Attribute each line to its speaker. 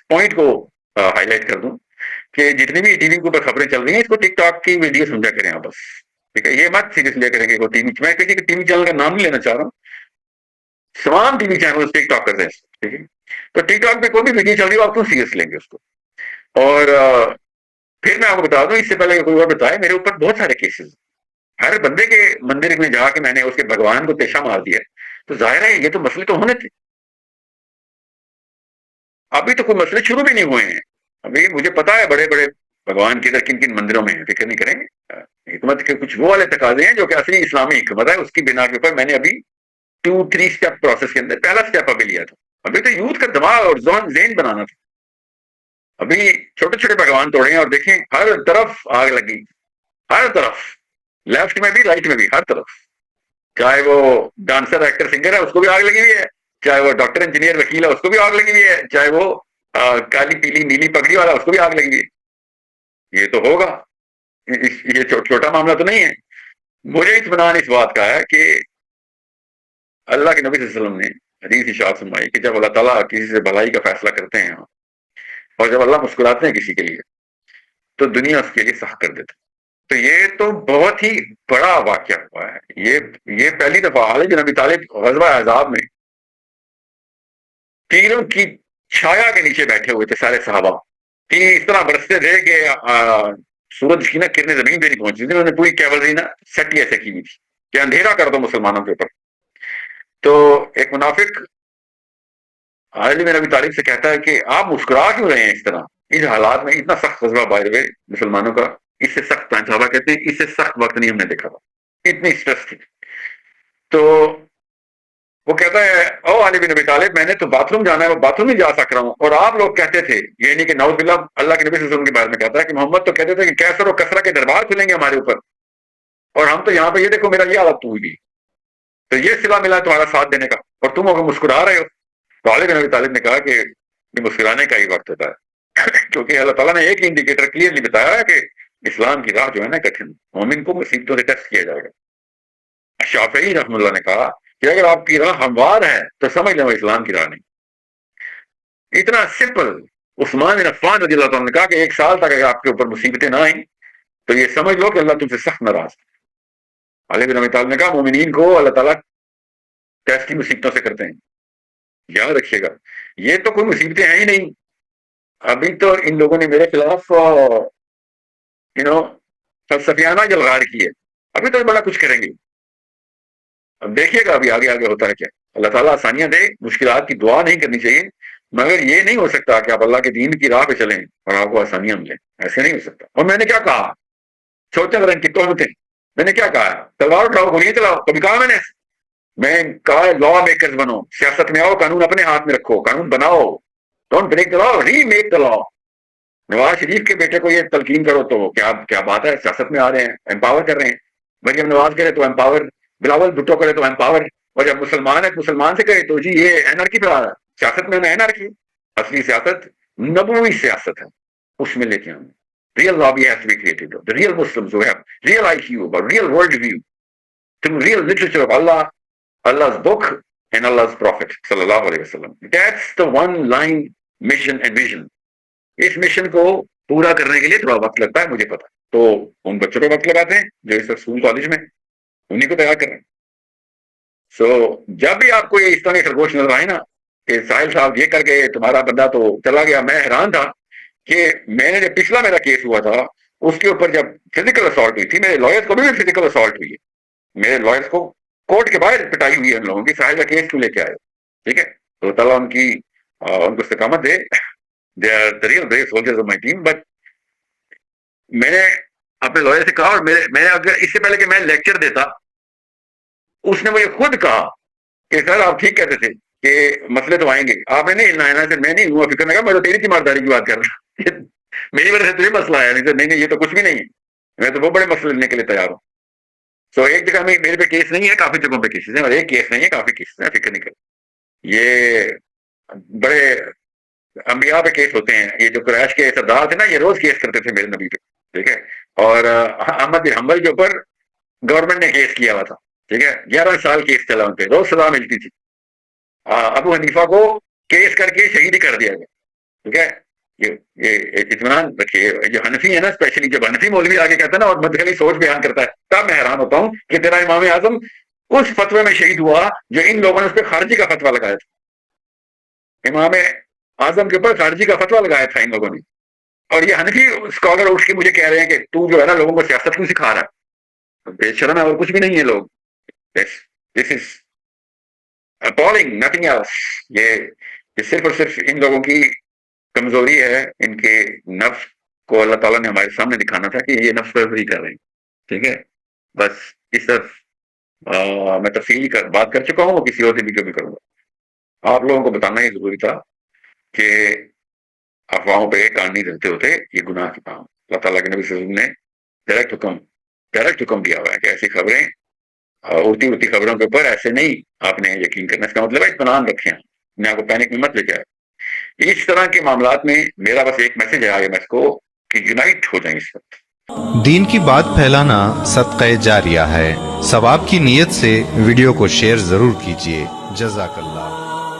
Speaker 1: Point کو high light کر دوں کہ جتنی بھی ٹی وی کے اوپر خبریں چل رہی ہیں اس کو ٹک ٹاک کی ویڈیو سمجھا کریں آپ بس، ٹھیک ہے؟ یہ مت سیریس لیا کریں کہ وہ ٹی وی، میں کسی ٹی وی چینل کا نام نہیں لینا چاہ رہا ہوں، تمام ٹی وی چینل ٹک ٹاک کرتے ہیں، ٹھیک ہے؟ تو ٹک ٹاک پہ کوئی بھی ویڈیو چل رہی ہو آپ کیوں سیریس لیں گے اس کو؟ اور پھر میں آپ کو بتا دوں، اس سے پہلے کوئی اور بتائے، میرے اوپر بہت سارے کیسز، ہر بندے کے مندر میں جا کے میں نے اس کے بھگوان کو پیشہ مار دیا، تو ظاہر ہے یہ تو مسئلے تو ہونے تھے، ابھی تو کوئی مسئلے شروع بھی نہیں ہوئے ہیں، ابھی مجھے پتا ہے بڑے بڑے بھگوان کدھر کن کن مندروں میں ہیں، فکر نہیں کریں گے، حکمت کے کچھ وہ والے تقاضے ہیں جو کہ اصلی اسلامی حکمت ہے، اس کی بنا کے اوپر میں نے ابھی 2-3 اسٹیپ پروسیس کے اندر پہلا اسٹیپ ابھی لیا تھا، ابھی تو یوتھ کا دماغ اور ذہن بنانا تھا، ابھی چھوٹے چھوٹے بھگوان توڑے ہیں اور دیکھیں ہر طرف آگ لگی، ہر طرف، لیفٹ میں بھی رائٹ میں بھی، ہر طرف، چاہے وہ ڈانسر ایکٹر سنگر ہے اس کو بھی آگ لگی ہوئی ہے، چاہے وہ ڈاکٹر انجینئر وکیل ہے اس کو بھی آگ لگی ہوئی ہے، چاہے وہ کالی پیلی نیلی پگڑی والا اس کو بھی آگ لگی ہوئی ہے، یہ تو ہوگا، یہ چھوٹا معاملہ تو نہیں ہے۔ مجھے اطمینان اس بات کا ہے کہ اللہ کے نبی صلی اللہ علیہ وسلم نے حدیث ارشاد فرمائی کہ جب اللہ تعالیٰ کسی سے بھلائی کا فیصلہ کرتے ہیں اور جب اللہ مسکراتے ہیں کسی کے لیے تو دنیا اس کے لیے سخت کر دیتے، تو یہ تو بہت ہی بڑا واقعہ ہوا ہے، یہ پہلی دفعہ علی بن ابی طالب غزوہ احزاب میں تیروں کی چھایا کے نیچے بیٹھے ہوئے تھے سارے صحابہ، تیر اس طرح برستے تھے کہ سورج کی نا کرنیں زمین پہ نہیں پہنچتی تھی، انہوں نے پوری کیولری نا سٹی ایسے کی ہوئی تھی کہ اندھیرا کر دو مسلمانوں کے اوپر، تو ایک منافق علی بن ابی طالب سے کہتا ہے کہ آپ مسکرا کیوں رہے ہیں اس طرح اس حالات میں، اتنا سخت غزوہ بائی دا وے مسلمانوں کا، اس سے سخت صحابہ کہتے ہیں اس سے سخت وقت نہیں ہم نے دیکھا تھا، اتنی اسٹریس تھی، تو وہ کہتا ہے او علی بن ابی طالب میں نے تو باتھ روم جانا ہے، وہ باتھ روم نہیں جا سک رہا ہوں، اور آپ لوگ کہتے تھے، یعنی کہ نعوذ باللہ اللہ کے نبی صلی اللہ علیہ وسلم کے بارے میں کہتا ہے کہ محمد تو کہتے تھے کہ کیسر و کسرا کے دربار کھلیں گے ہمارے اوپر، اور ہم تو یہاں پہ یہ دیکھو میرا یہ حالت ہوئی، تو یہ صلہ ملا تمہارا ساتھ دینے کا اور تم اگر مسکرا رہے ہو، تو علی بن ابی طالب نے کہا کہ یہ مسکرانے کا ہی وقت ہوتا ہے کیونکہ اللہ تعالیٰ نے ایک انڈیکیٹر کلیئرلی بتایا ہے کہ اسلام کی راہ جو ہے نا کٹھن، مومن کو مصیبتوں سے ٹیسٹ کیا جائے گا۔ شافعی رحمۃ اللہ نے کہا کہ اگر آپ کی راہ ہموار ہے تو سمجھ لیں وہ اسلام کی راہ نہیں، اتنا سمپل۔ عثمان بن عفان رضی اللہ تعالیٰ نے کہا کہ 1 سال تک اگر آپ کے اوپر مصیبتیں نہ آئیں تو یہ سمجھ لو کہ اللہ تم سے سخت ناراض ہے۔ علی بن ابی طالب نے کہا مومنین کو اللہ تعالیٰ ٹیسٹ کی مصیبتوں سے کرتے ہیں، یاد رکھیے گا، یہ تو کوئی مصیبتیں ہیں ہی نہیں، ابھی تو ان لوگوں نے میرے خلاف یو نو فلسفیانہ جلغار کی ہے، ابھی تو بڑا کچھ کریں گے، اب دیکھیے گا ابھی آگے آگے ہوتا ہے کیا۔ اللہ تعالیٰ آسانیاں دے، مشکلات کی دعا نہیں کرنی چاہیے، مگر یہ نہیں ہو سکتا کہ آپ اللہ کے دین کی راہ پہ چلیں اور آپ کو آسانیاں ملیں، ایسے نہیں ہو سکتا۔ اور میں نے کیا کہا، سوچا ذرا ان کی تہمتیں، میں نے کیا کہا، تلوار اٹھاؤ گولیاں چلاؤ، کبھی کہا میں کہا لا میکرز بنو، سیاست میں آؤ، قانون اپنے ہاتھ میں رکھو، قانون بناؤ، don't break the law, remake the law. Nawaz Sharif کے بیٹے کو یہ تلقین کرو تو کیا بات ہے، سیاست میں آ رہے ہیں، امپاور کر رہے ہیں، مریم نواز کرے تو امپاور، بلاول بھٹو کرے تو امپاور، اور جب مسلمان ہے مسلمان سے کہے تو جی یہ اینارکی پہ آ رہا ہے، سیاست میں اینارکی، اصلی سیاست نبوی سیاست ہے، اس میں لے کے آنا۔ Real lobby has to be created. The real Muslims who have real IQ, a real world view, through real literature of Allah, Allah's book and Allah's Prophet sallallahu alaihi wasallam. That's the one line mission and vision. اس mission کو پورا کرنے کے لیے تھوڑا وقت لگتا ہے مجھے پتا، تو ان بچوں کو وقت لگاتے ہیں جو اس وقت اسکول کالج میں، انہیں کو تیار کر رہے ہیں۔ سو جب بھی آپ کو یہ اس طرح کے خرگوش نظر آئے نا کہ ساحل صاحب یہ کر کے تمہارا بندہ تو چلا گیا، میں حیران تھا کہ میں نے جب پچھلا میرا کیس ہوا تھا اس کے اوپر جب فزیکل اسالٹ ہوئی تھی، میرے لائرس کو بھی فزیکل اسالٹ ہوئی ہے، میرے لائرس کو کورٹ کے باہر پٹائی ہوئی ہے ان لوگوں کی، ساحل کا کیس کیوں لے کے آئے، ٹھیک ہے، تو تعالیٰ ان کو استقامت دے، they are the real brave soldiers of my team. But میں نے اپنے لوئر سے کہا، اور میں اگر اس سے پہلے کہ میں لیکچر دیتا اس نے مجھے خود کہا کہ سر آپ ٹھیک کہتے تھے کہ مسئلے تو آئیں گے، آپ نے نہیں ہلنا ہے نا، سر میں نہیں ہوا فکر میں، میں تو تیری تیمارداری کی بات کر رہا ہوں میری وجہ سے تجھے مسئلہ آیا، نہیں سر نہیں یہ تو کچھ بھی نہیں ہے، میں تو وہ بڑے مسئلے لینے کے لیے تیار ہوں۔ سو ایک جگہ میں میرے پہ کیس نہیں ہے، کافی جگہوں پہ کیسز ہیں، اور ایک کیس نہیں ہے، کافی کیسز ہیں، فکر نہیں کر، یہ بڑے انبیاء پہ کیس ہوتے ہیں، یہ جو قریش کے سردار تھے نا یہ روز کیس کرتے تھے میرے نبی پہ، ٹھیک ہے، اور احمد بن حنبل کے اوپر گورنمنٹ نے کیس کیا ہوا تھا، ٹھیک ہے، 11 سال کیس چلا ان پہ، روز سزا ملتی تھی۔ ابو حنیفہ کو کیس کر کے شہید کر دیا گیا، ٹھیک ہے، یہ اطمینان رکھیے. جو حنفی ہے نا، اسپیشلی جب حنفی مولوی آگے کہتا ہے نا اور مدخلی سوچ بیان کرتا ہے، تب میں حیران ہوتا ہوں کہ تیرا امام اعظم اس فتوے میں شہید ہوا جو ان لوگوں نے اس پہ خارجی کا فتویٰ لگایا تھا. امام اعظم کے اوپر خارجی کا فتویٰ لگایا تھا ان لوگوں نے، اور یہ حنفی اسکالر اٹھ کے مجھے کہہ رہے ہیں کہ تو جو ہے نا لوگوں کو سیاست کیوں سکھا رہا ہے. بے شرم ہے اور کچھ بھی نہیں ہے لوگ. دس از appalling, nothing else. یہ صرف اور صرف ان لوگوں کی کمزوری ہے. ان کے نفس کو اللہ تعالیٰ نے ہمارے سامنے دکھانا تھا کہ یہ نفس پروری کر رہے ہیں. ٹھیک ہے، بس اس طرف میں تفصیلی بات کر چکا ہوں، اور کسی اور سے بھی کبھی کروں گا. آپ لوگوں کو بتانا یہ ضروری تھا کہ افواہوں پہ کان نہیں دھرتے ہوتے، یہ گناہ کا کام. اللہ تعالیٰ کے نبی صلی اللہ علیہ وسلم نے ڈائریکٹ حکم دیا ہوا ہے کہ ایسی خبریں، اڑتی خبروں کے اوپر ایسے نہیں آپ نے یقین کرنا. اس کا مطلب ہے اطمینان رکھیں، اپنے آپ کو پینک میں مت لے جائے. اس طرح کے معاملات میں میرا بس ایک میسج ہے IMF کو کہ یونائٹ ہو جائیں اس وقت.
Speaker 2: دین کی بات پھیلانا صدقہ جاریہ ہے. ثواب کی نیت سے ویڈیو کو شیئر ضرور کیجیے. جزاک اللہ.